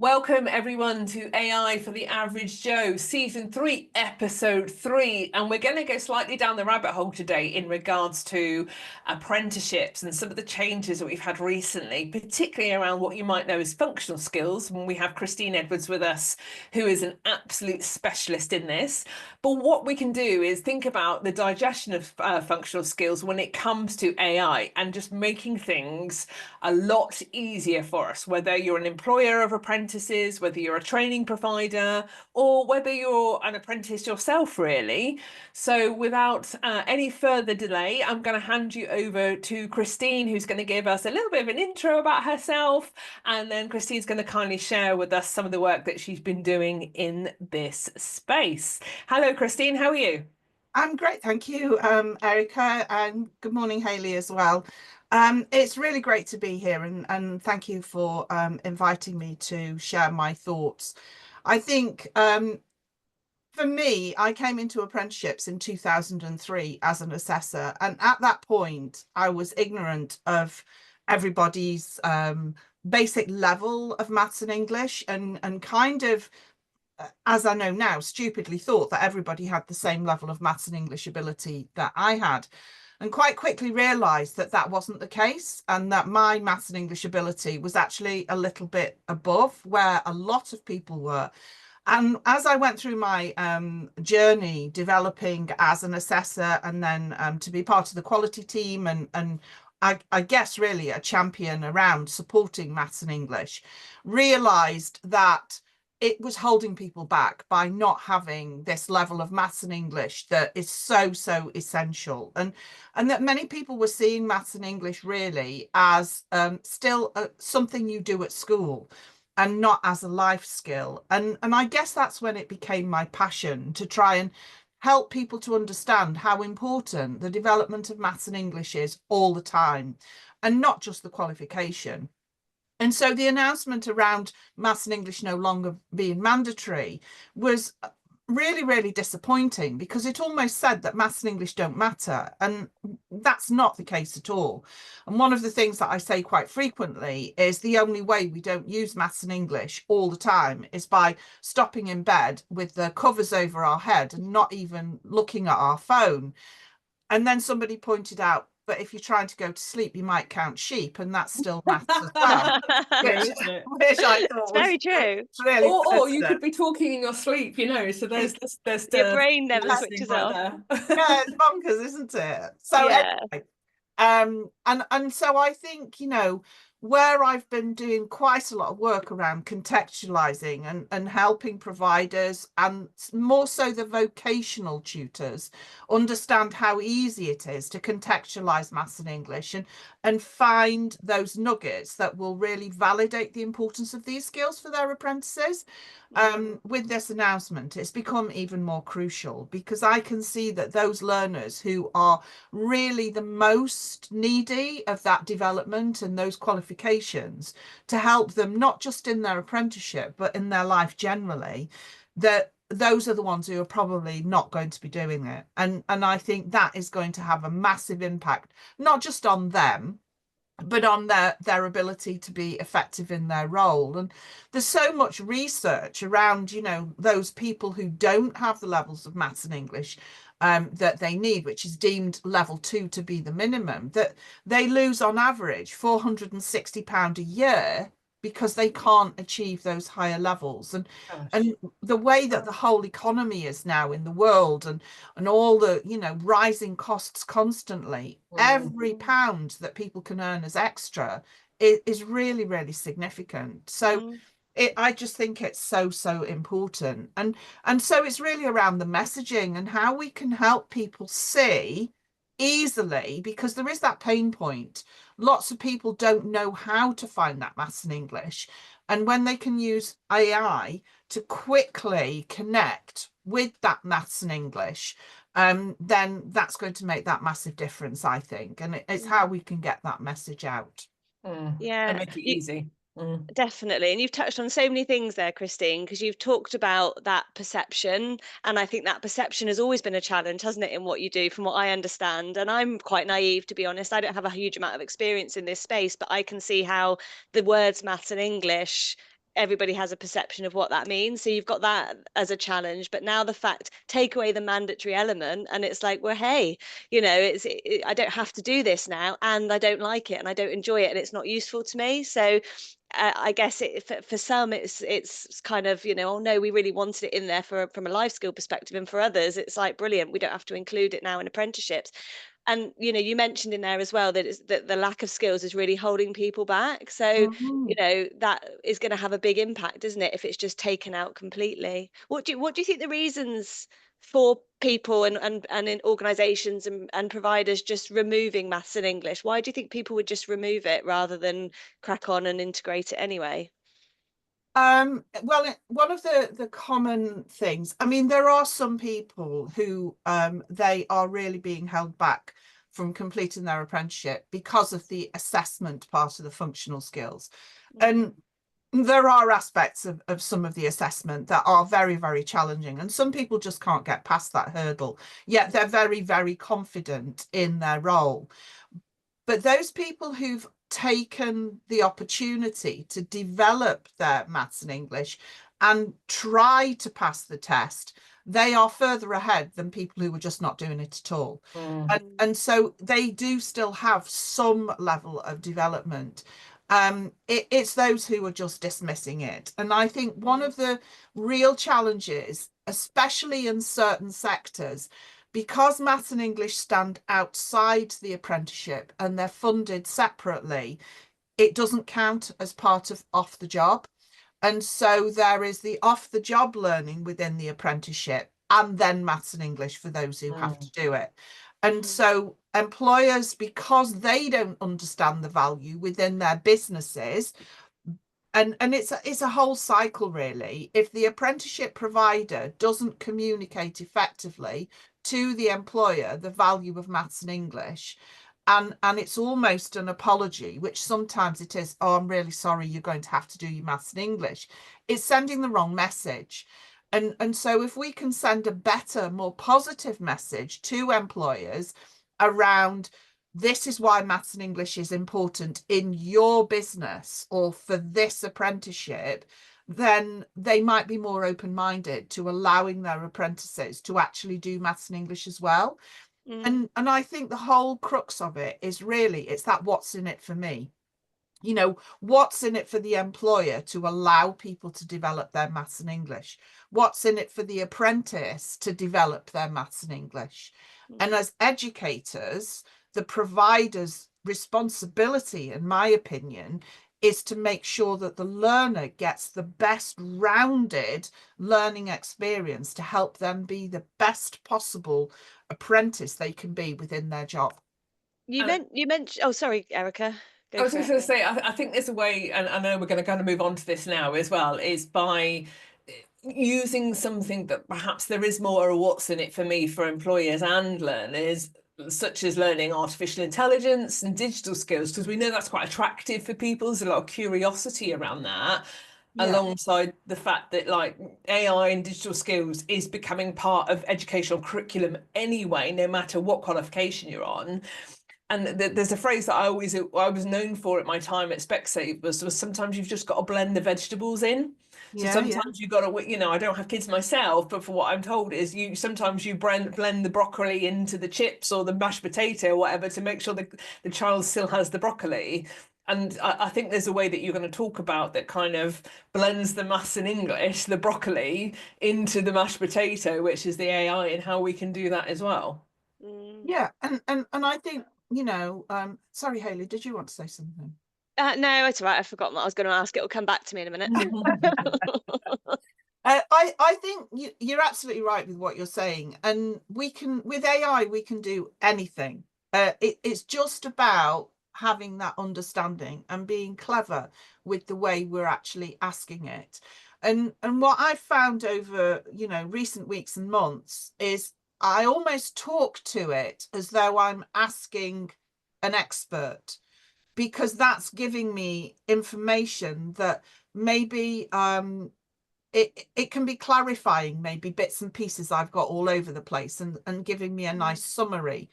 Welcome everyone to AI for the Average Joe, Season 3, Episode 3. And we're going to go slightly down the rabbit hole today in regards to apprenticeships and some of the changes that we've had recently, particularly around what you might know as functional skills. When we have Christine Edwards with us, who is an absolute specialist in this. But what we can do is think about the digestion of functional skills when it comes to AI and just making things a lot easier for us, whether you're an employer of apprentices, whether you're a training provider, or whether you're an apprentice yourself, really. So without any further delay, I'm going to hand you over to Christine, who's going to give us a little bit of an intro about herself. And then Christine's going to kindly share with us some of the work that she's been doing in this space. Hello, Christine. How are you? I'm great, thank you, Erica, and good morning, Hayley, as well. It's really great to be here, and thank you for inviting me to share my thoughts. I think for me, I came into apprenticeships in 2003 as an assessor, and at that point, I was ignorant of everybody's basic level of maths and English, and kind of as I know now, stupidly thought that everybody had the same level of maths and English ability that I had, and quite quickly realised that that wasn't the case, and that my maths and English ability was actually a little bit above where a lot of people were. And as I went through my journey developing as an assessor and then to be part of the quality team and I guess really a champion around supporting maths and English, realised that it was holding people back by not having this level of maths and English that is so essential, and that many people were seeing maths and English really as still something you do at school and not as a life skill. And I guess that's when it became my passion to try and help people to understand how important the development of maths and English is all the time, and not just the qualification. And so the announcement around maths and English no longer being mandatory was really disappointing, because it almost said that maths and English don't matter. And that's not the case at all. And one of the things that I say quite frequently is the only way we don't use maths and English all the time is by stopping in bed with the covers over our head and not even looking at our phone. And then somebody pointed out, but if you're trying to go to sleep, you might count sheep, and that's still maths as well, which, Isn't it? which I thought It's was very true. really Or you could pertinent. be talking in your sleep, so there's Your the brain never listening switches right off. there. Yeah, it's bonkers, isn't it? So Yeah. anyway, and so I think, where I've been doing quite a lot of work around contextualizing and helping providers, and more so the vocational tutors, understand how easy it is to contextualize maths and English and find those nuggets that will really validate the importance of these skills for their apprentices. With this announcement, it's become even more crucial, because I can see that those learners who are really the most needy of that development and those qualifications, to help them not just in their apprenticeship but in their life generally, that those are the ones who are probably not going to be doing it. And I think that is going to have a massive impact, not just on them, but on their ability to be effective in their role. And there's so much research around, those people who don't have the levels of maths and English that they need, which is deemed level 2 to be the minimum, that they lose on average £460 a year because they can't achieve those higher levels. And the way that the whole economy is now in the world, and all the rising costs constantly, every pound that people can earn as extra is really significant. So I just think it's so important. And so it's really around the messaging and how we can help people see easily, because there is that pain point. Lots of people don't know how to find that maths and English. And when they can use AI to quickly connect with that maths and English, then that's going to make that massive difference, I think. And it's how we can get that message out. And Yeah. make it easy. Definitely. And you've touched on so many things there, Christine, because you've talked about that perception. And I think that perception has always been a challenge, hasn't it, in what you do, from what I understand. And I'm quite naive, to be honest. I don't have a huge amount of experience in this space, but I can see how the words maths and English everybody has a perception of what that means. So you've got that as a challenge. But now the fact, take away the mandatory element, and it's like, well, hey, you know, I don't have to do this now, and I don't like it, and I don't enjoy it, and it's not useful to me. So I guess for some it's kind of, you know, oh no, we really wanted it in there from a life skill perspective, and for others it's like, brilliant, we don't have to include it now in apprenticeships. And you know, you mentioned in there as well that the lack of skills is really holding people back. So you know, that is going to have a big impact, isn't it, if it's just taken out completely? What do you think the reasons for people and in organizations and providers just removing maths and English? Why do you think people would just remove it rather than crack on and integrate it anyway? Well, one of the common things, I mean, there are some people who they are really being held back from completing their apprenticeship because of the assessment part of the functional skills. And there are aspects of some of the assessment that are very, very challenging, and some people just can't get past that hurdle, yet they're very, very confident in their role. But those people who've taken the opportunity to develop their maths and English and try to pass the test, they are further ahead than people who were just not doing it at all. And so they do still have some level of development. It's those who are just dismissing it. And I think one of the real challenges, especially in certain sectors, because maths and English stand outside the apprenticeship and they're funded separately, it doesn't count as part of off the job. And so there is the off the job learning within the apprenticeship, and then maths and English for those who have to do it. And so employers, because they don't understand the value within their businesses, and it's a whole cycle really. If the apprenticeship provider doesn't communicate effectively to the employer the value of maths and English, and it's almost an apology, which sometimes it is, oh, I'm really sorry, you're going to have to do your maths and English, it's sending the wrong message. And so if we can send a better, more positive message to employers around, this is why maths and English is important in your business or for this apprenticeship, then they might be more open-minded to allowing their apprentices to actually do maths and English as well. And I think the whole crux of it is really, it's that what's in it for me. You know, what's in it for the employer to allow people to develop their maths and English? What's in it for the apprentice to develop their maths and English? And as educators, the provider's responsibility, in my opinion, is to make sure that the learner gets the best rounded learning experience to help them be the best possible apprentice they can be within their job. You mentioned, oh, sorry, Erica. I was just going to say, I think there's a way, and I know we're going to kind of move on to this now as well, is by using something that perhaps there is more of what's in it for me for employers and learners, such as learning artificial intelligence and digital skills, because we know that's quite attractive for people. There's a lot of curiosity around that. Yeah. Alongside the fact that like AI and digital skills is becoming part of educational curriculum anyway, no matter what qualification you're on. And there's a phrase that I was known for at my time at Specsavers was sometimes you've just got to blend the vegetables in. So sometimes you've got to, you know, I don't have kids myself, but for what I'm told is sometimes you blend the broccoli into the chips or the mashed potato or whatever to make sure the child still has the broccoli. And I think there's a way that you're going to talk about that kind of blends the maths and English, the broccoli, into the mashed potato, which is the AI, and how we can do that as well. Yeah, and I think, you know, sorry, Hayley, did you want to say something? No, it's all right. I forgot what I was going to ask. It will come back to me in a minute. I think you're absolutely right with what you're saying. And with AI, we can do anything. It's just about having that understanding and being clever with the way we're actually asking it. And what I've found over, you know, recent weeks and months is I almost talk to it as though I'm asking an expert, because that's giving me information that maybe it can be clarifying maybe bits and pieces I've got all over the place and giving me a nice summary,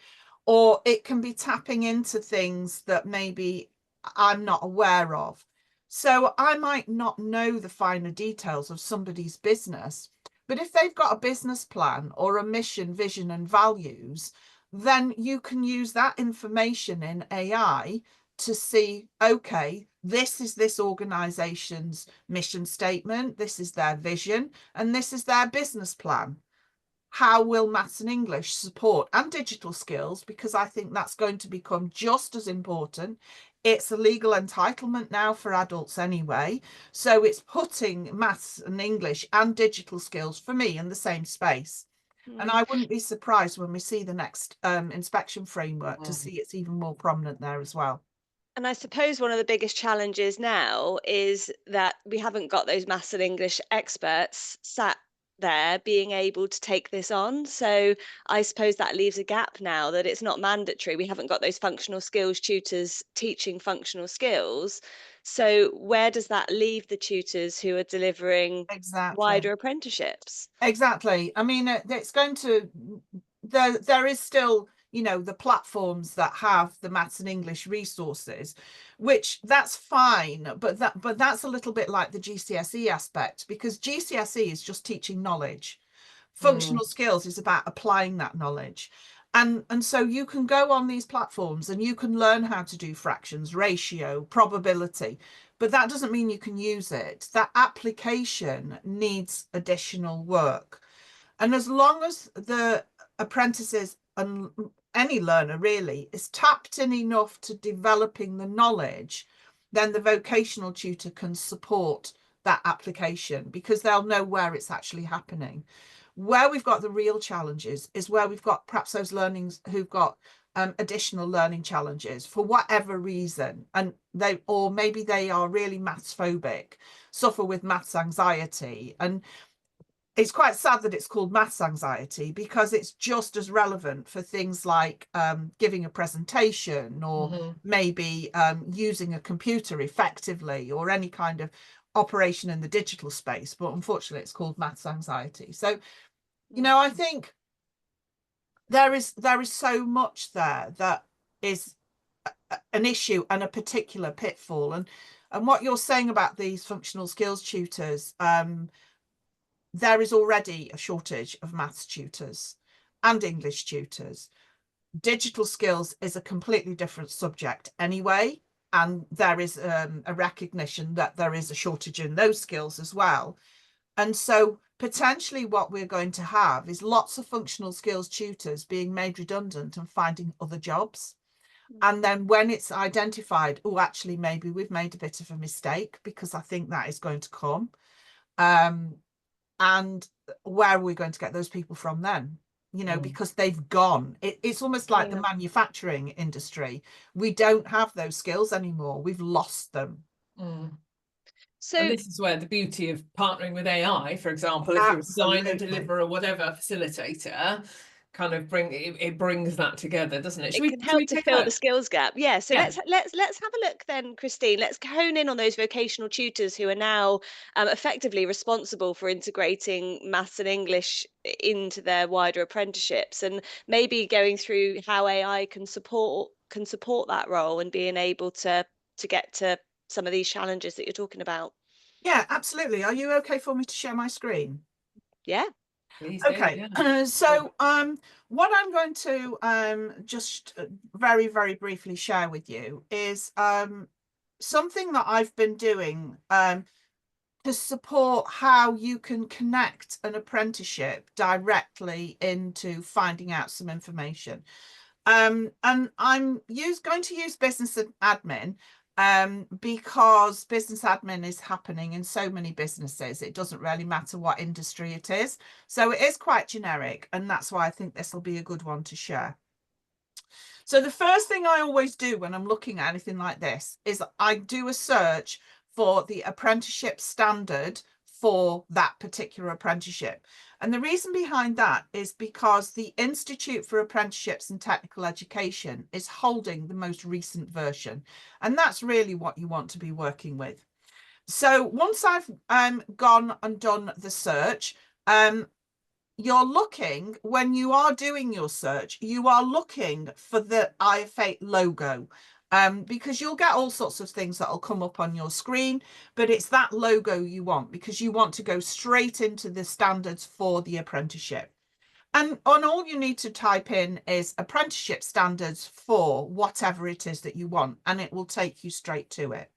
or it can be tapping into things that maybe I'm not aware of. So I might not know the finer details of somebody's business, but if they've got a business plan or a mission, vision, and values, then you can use that information in AI to see, okay, this is this organization's mission statement, this is their vision, and this is their business plan. How will maths and English support, and digital skills, because I think that's going to become just as important. It's a legal entitlement now for adults anyway. So it's putting maths and English and digital skills for me in the same space. And I wouldn't be surprised when we see the next inspection framework to see it's even more prominent there as well. And I suppose one of the biggest challenges now is that we haven't got those maths and English experts sat there being able to take this on. So I suppose that leaves a gap now, that it's not mandatory. We haven't got those functional skills tutors teaching functional skills. So where does that leave the tutors who are delivering wider Exactly. apprenticeships? Exactly. I mean, it's going to, there is still, you know, the platforms that have the maths and English resources, which that's fine, but that's a little bit like the GCSE aspect, because GCSE is just teaching knowledge. Functional skills is about applying that knowledge. And so you can go on these platforms and you can learn how to do fractions, ratio, probability, but that doesn't mean you can use it. That application needs additional work. And as long as the apprentices and any learner really is tapped in enough to developing the knowledge, then the vocational tutor can support that application because they'll know where it's actually happening. Where we've got the real challenges is where we've got perhaps those learnings who've got additional learning challenges for whatever reason, and they, or maybe they are really maths phobic, suffer with maths anxiety. And it's quite sad that it's called maths anxiety, because it's just as relevant for things like giving a presentation, or maybe using a computer effectively, or any kind of operation in the digital space. But unfortunately, it's called maths anxiety. So, you know, I think there is so much there that is an issue and a particular pitfall. And what you're saying about these functional skills tutors, there is already a shortage of maths tutors and English tutors. Digital skills is a completely different subject anyway, and there is a recognition that there is a shortage in those skills as well. And so potentially what we're going to have is lots of functional skills tutors being made redundant and finding other jobs. And then when it's identified, oh, actually, maybe we've made a bit of a mistake, because I think that is going to come. And where are we going to get those people from then? You know, because they've gone. It's almost like the manufacturing industry. We don't have those skills anymore. We've lost them. So, and this is where the beauty of partnering with AI, for example, if you're a designer, deliverer, whatever, facilitator, kind of it brings that together, doesn't it? it can help to fill the skills gap. Yeah. So let's have a look then, Christine. Let's hone in on those vocational tutors who are now effectively responsible for integrating maths and English into their wider apprenticeships, and maybe going through how AI can support that role and being able to get to some of these challenges that you're talking about. Yeah, absolutely. Are you okay for me to share my screen? Yeah. Please Okay. So what I'm going to just very, very briefly share with you is something that I've been doing to support how you can connect an apprenticeship directly into finding out some information. And I'm going to use business admin because business admin is happening in so many businesses. It doesn't really matter what industry it is. So it is quite generic, and that's why I think this will be a good one to share. So the first thing I always do when I'm looking at anything like this is I do a search for the apprenticeship standard for that particular apprenticeship. And the reason behind that is because the Institute for Apprenticeships and Technical Education is holding the most recent version. And that's really what you want to be working with. So once I've gone and done the search, you're looking, when you are doing your search, you are looking for the IF8 logo. because you'll get all sorts of things that will come up on your screen, but it's that logo you want because you want to go straight into the standards for the apprenticeship. And all you need to type in is apprenticeship standards for whatever it is that you want, and it will take you straight to it.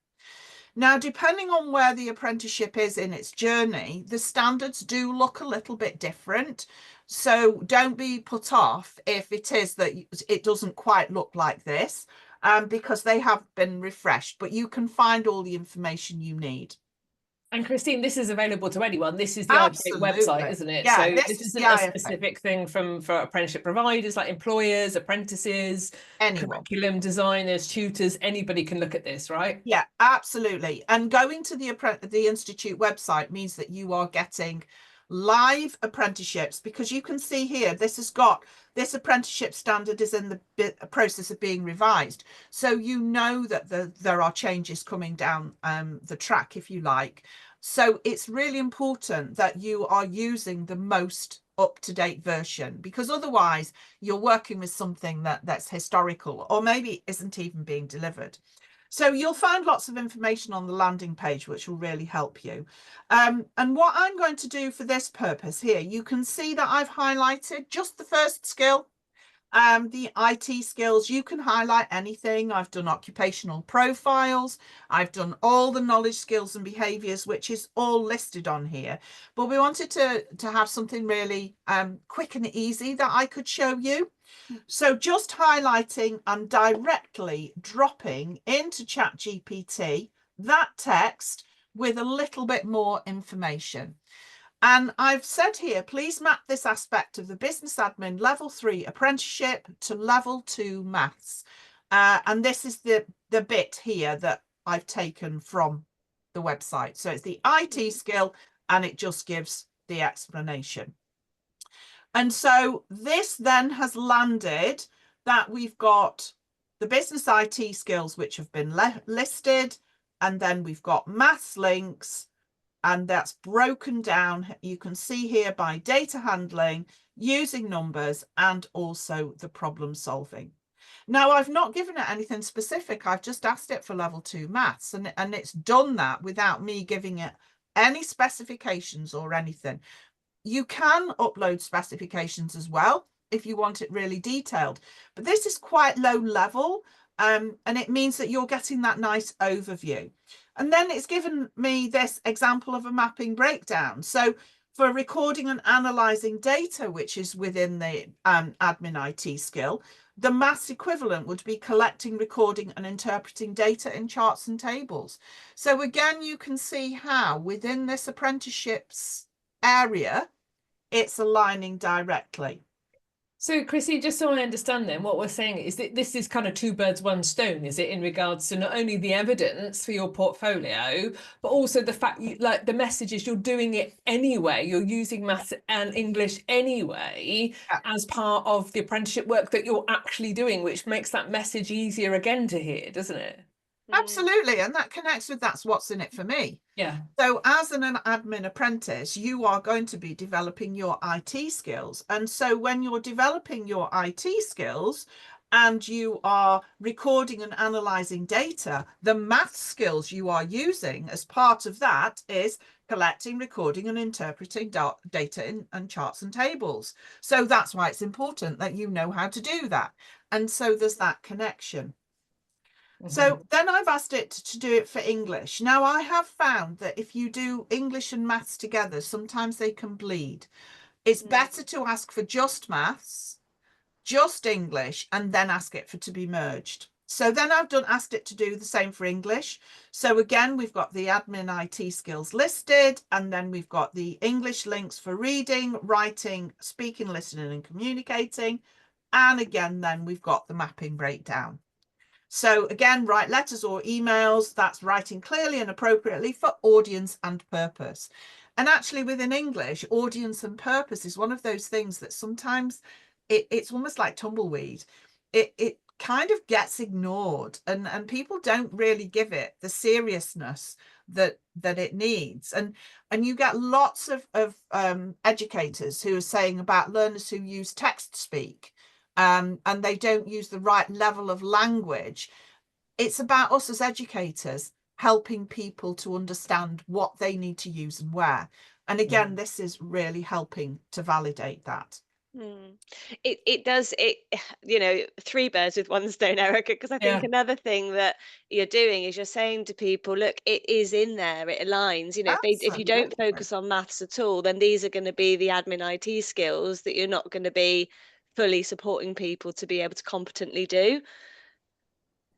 Now, depending on where the apprenticeship is in its journey, the standards do look a little bit different. So don't be put off if it is that it doesn't quite look like this, because they have been refreshed, but you can find all the information you need. And Christine, this is available to anyone. This is the IPA Absolutely. website, isn't it? Yeah, So this this is isn't the a IFA. specific thing for apprenticeship providers like employers, apprentices, Anyone. curriculum designers, tutors. Anybody can look at this, right? Yeah, absolutely. And going to the Institute website means that you are getting live apprenticeships, because you can see here, this apprenticeship standard is in the process of being revised. So you know that there are changes coming down the track, if you like. So it's really important that you are using the most up-to-date version, because otherwise you're working with something that's historical or maybe isn't even being delivered. So you'll find lots of information on the landing page, which will really help you. And what I'm going to do for this purpose here, you can see that I've highlighted just the first skill, the IT skills. You can highlight anything. I've done occupational profiles. I've done all the knowledge, skills and behaviours, which is all listed on here. But we wanted to have something really quick and easy that I could show you. So just highlighting and directly dropping into ChatGPT that text with a little bit more information. And I've said here, please map this aspect of the business admin level 3 apprenticeship to level 2 maths. And this is the bit here that I've taken from the website. So it's the IT skill, and it just gives the explanation. And so this then has landed that we've got the business IT skills, which have been listed, and then we've got maths links, and that's broken down. You can see here by data handling, using numbers, and also the problem solving. Now, I've not given it anything specific. I've just asked it for level 2 maths, and it's done that without me giving it any specifications or anything. You can upload specifications as well if you want it really detailed, but this is quite low level, and it means that you're getting that nice overview. And then it's given me this example of a mapping breakdown. So for recording and analysing data, which is within the admin IT skill, the maths equivalent would be collecting, recording and interpreting data in charts and tables. So again, you can see how within this apprenticeships area, it's aligning directly. So Chrissy, just so I understand then, what we're saying is that this is kind of two birds, one stone, is it, in regards to not only the evidence for your portfolio, but also the fact you, like the message is you're doing it anyway, you're using maths and English anyway, as part of the apprenticeship work that you're actually doing, which makes that message easier again to hear, doesn't it? Absolutely. And that connects with that's what's in it for me. Yeah. So as an admin apprentice, you are going to be developing your IT skills. And so when you're developing your IT skills and you are recording and analysing data, the math skills you are using as part of that is collecting, recording and interpreting data and charts and tables. So that's why it's important that you know how to do that. And so there's that connection. So then I've asked it to do it for English. Now, I have found that if you do English and maths together, sometimes they can bleed. It's better to ask for just maths, just English, and then ask it for to be merged. So then I've asked it to do the same for English. So again, we've got the admin IT skills listed, and then we've got the English links for reading, writing, speaking, listening, and communicating. And again, then we've got the mapping breakdown. So again, write letters or emails, that's writing clearly and appropriately for audience and purpose. And actually within English, audience and purpose is one of those things that sometimes it's almost like tumbleweed. It kind of gets ignored, and people don't really give it the seriousness that it needs. And you get lots of educators who are saying about learners who use text speak, and they don't use the right level of language. it's about us as educators helping people to understand what they need to use and where. And again, this is really helping to validate that. It does it, you know, three birds with one stone, Erica, because I think Yeah. another thing that you're doing is you're saying to people, look, it is in there, it aligns. You know, if you don't Absolutely. focus on maths at all, then these are going to be the admin IT skills that you're not going to be fully supporting people to be able to competently do.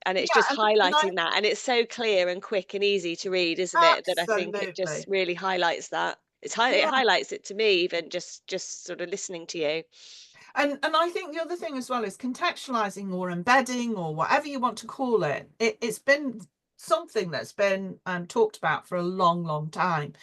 And it's Yeah, just highlighting that, and it's so clear and quick and easy to read, isn't it? That I think it just absolutely. really highlights that. It Yeah. highlights it to me, even just sort of listening to you. And I think the other thing as well is contextualizing or embedding or whatever you want to call it. It's been something that's been talked about for a long, long time.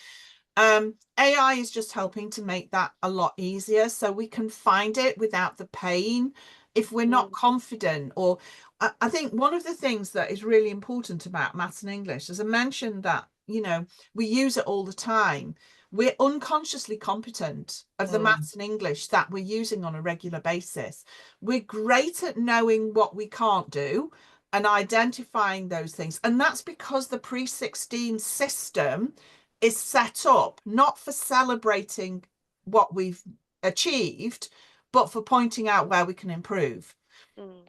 AI is just helping to make that a lot easier so we can find it without the pain if we're not confident. Or I think one of the things that is really important about maths and English, as I mentioned, that, you know, we use it all the time. We're unconsciously competent of the maths and English that we're using on a regular basis. We're great at knowing what we can't do and identifying those things. And that's because the pre-16 system is set up not for celebrating what we've achieved, but for pointing out where we can improve.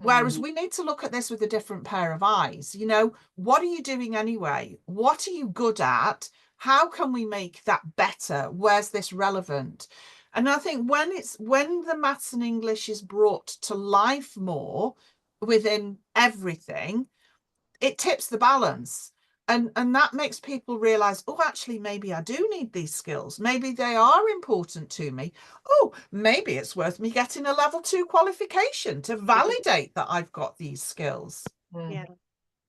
Whereas we need to look at this with a different pair of eyes. You know, what are you doing anyway? What are you good at? How can we make that better? Where's this relevant? And I think when the maths and English is brought to life more within everything, it tips the balance. And that makes people realize, oh, actually, maybe I do need these skills. Maybe they are important to me. Oh, maybe it's worth me getting a level 2 qualification to validate that I've got these skills. Yeah,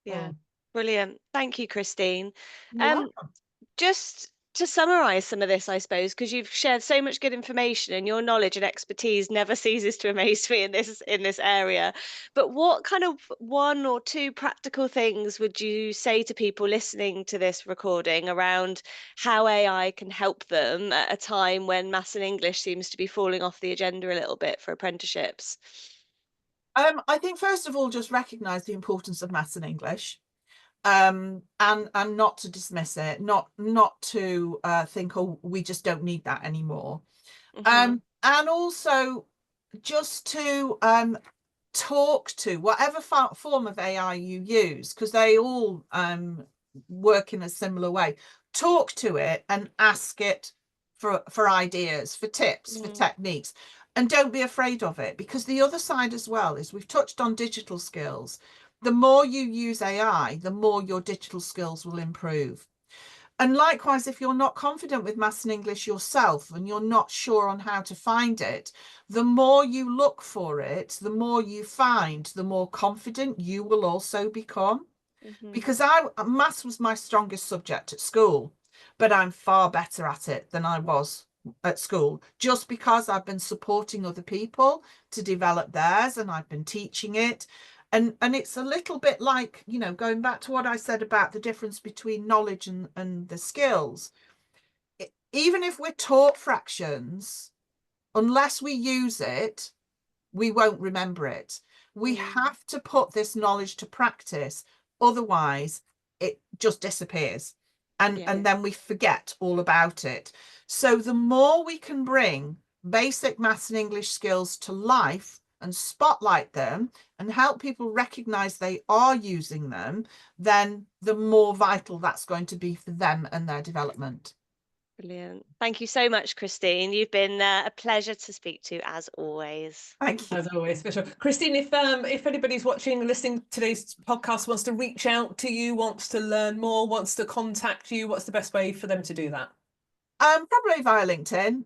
yeah. Brilliant. Thank you, Christine. You're welcome. Just to summarize some of this, I suppose, because you've shared so much good information and your knowledge and expertise never ceases to amaze me in this area. But what kind of one or two practical things would you say to people listening to this recording around how AI can help them at a time when maths and English seems to be falling off the agenda a little bit for apprenticeships? I think first of all, just recognize the importance of maths and English. And not to dismiss it, not to think, oh, we just don't need that anymore. And also just to talk to whatever form of AI you use, because they all work in a similar way. Talk to it and ask it for ideas, for tips, for techniques, and don't be afraid of it, because the other side as well is we've touched on digital skills. The more you use AI, the more your digital skills will improve. And likewise, if you're not confident with maths and English yourself and you're not sure on how to find it, the more you look for it, the more you find, the more confident you will also become. Because maths was my strongest subject at school, but I'm far better at it than I was at school, just because I've been supporting other people to develop theirs and I've been teaching it. And it's a little bit like, you know, going back to what I said about the difference between knowledge and the skills. Even if we're taught fractions, unless we use it, we won't remember it. We have to put this knowledge to practice. Otherwise, it just disappears. And then we forget all about it. So the more we can bring basic maths and English skills to life and spotlight them and help people recognize they are using them, then the more vital that's going to be for them and their development. Brilliant. Thank you so much, Christine. You've been a pleasure to speak to, as always. Thank you. As always, for sure. Christine, if anybody's watching and listening to today's podcast, wants to reach out to you, wants to learn more, wants to contact you, what's the best way for them to do that? Probably via LinkedIn.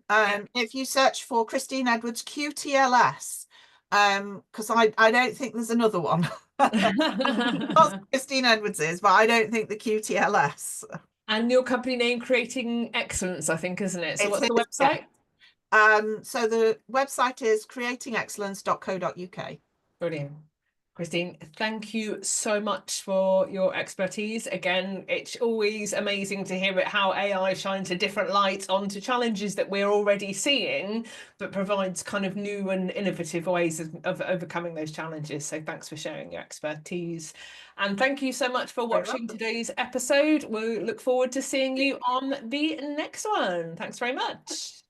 If you search for Christine Edwards QTLS, because I don't think there's another one. Not Christine Edwards is, but I don't think the QTLS. And your company name, Creating Excellence, I think, isn't it? So what's the website? So the website is creatingexcellence.co.uk. Brilliant. Christine, thank you so much for your expertise. Again, it's always amazing to hear how AI shines a different light onto challenges that we're already seeing, but provides kind of new and innovative ways of overcoming those challenges. So thanks for sharing your expertise. And thank you so much for watching today's episode. We look forward to seeing you on the next one. Thanks very much.